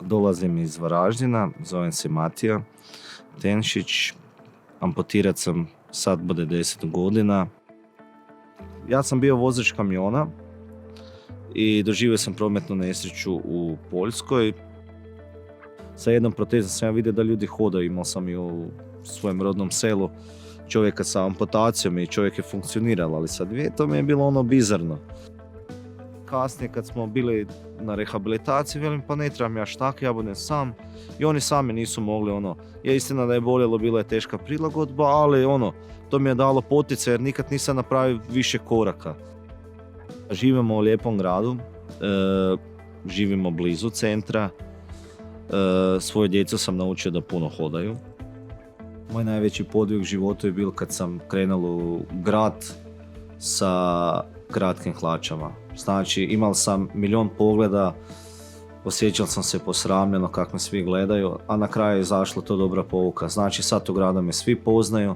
Dolazim iz Varaždina, zovem se Matija Tenšić, amputirat sam, sad bude 10 godina. Ja sam bio vozač kamiona i doživio sam prometnu nesreću u Poljskoj. Sa jednom protezom sam ja vidio da ljudi hodaju, imao sam i u svojem rodnom selu čovjeka sa amputacijom i čovjek je funkcionirao, ali sa dvije to mi je bilo ono bizarno. Kasnije kad smo bili na rehabilitaciji, velim pa ne trebam ja štak, ja budem sam. I oni sami nisu mogli je istina da je boljelo, bila je teška prilagodba, ali to mi je dalo poticaj jer nikad nisam napravio više koraka. Živimo u lijepom gradu, živimo blizu centra, svoju djecu sam naučio da puno hodaju. Moj najveći podvig u životu je bio kad sam krenul u grad sa kratkim hlačama. Znači, imao sam milion pogleda, osjećao sam se posramljeno kako me svi gledaju, a na kraju je izašla to dobra pouka. Znači, sad u gradu me svi poznaju,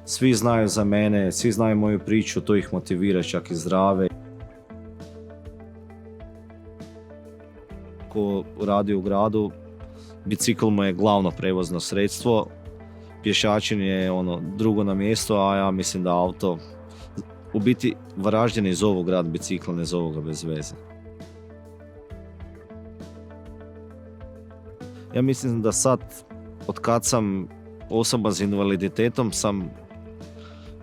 svi znaju za mene, svi znaju moju priču, to ih motivira, čak i zdrave. Ko radi u gradu, bicikl mu je glavno prevozno sredstvo, pješačenje je drugo na mjestu, a ja mislim da auto, u biti Varaždine iz ovog grad bicikla, ne zovu ga bez veze. Ja mislim da sad, od kad sam osoba s invaliditetom, sam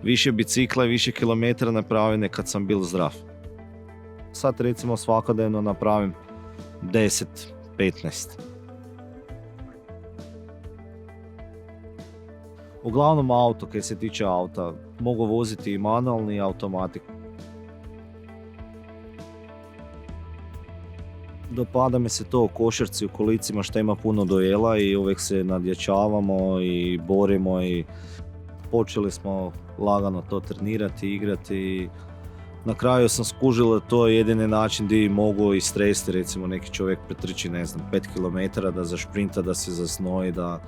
više bicikla i više kilometara napravio nek kad sam bil zdrav. Sad recimo svakodnevno napravim 10-15. Uglavnom auto, kaj se tiče auta, mogu voziti i manualni i automatik. Dopada mi se to u košarci, u kolicima što ima puno duela i uvijek se nadjačavamo i borimo i počeli smo lagano to trenirati, igrati. Na kraju sam skužio da to je jedini način gdje mogu istresti, recimo neki čovjek pretrči 5 km da zašprinta, da se zasnoji, da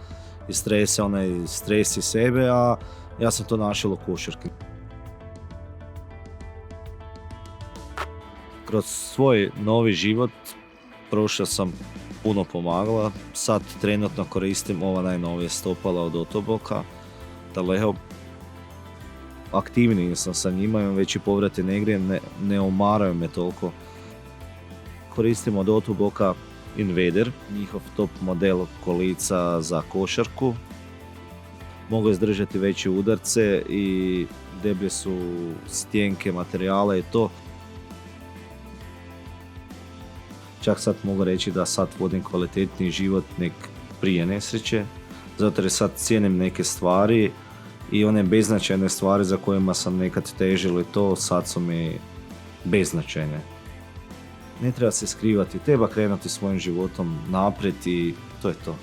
istrese onaj stres iz sebe, a ja sam to našao u košarki. Kroz svoj novi život prošao sam puno pomagala. Sad trenutno koristim ova najnovije stopala od Otoboka, Taleo. Aktivniji sam sa njima, imam veći povrati negdje, ne umaraju me toliko. Koristim od Otoboka Invader, njihov top model kolica za košarku. Mogu izdržati veće udarce i deblje su stjenke, materijala i to. Čak sad mogu reći da sad vodim kvalitetniji život nek prije nesreće, zato jer sad cijenim neke stvari i one beznačajne stvari za kojima sam nekad težio i to sad su mi beznačajne. Ne treba se skrivati, treba krenuti svojim životom naprijed i to je to.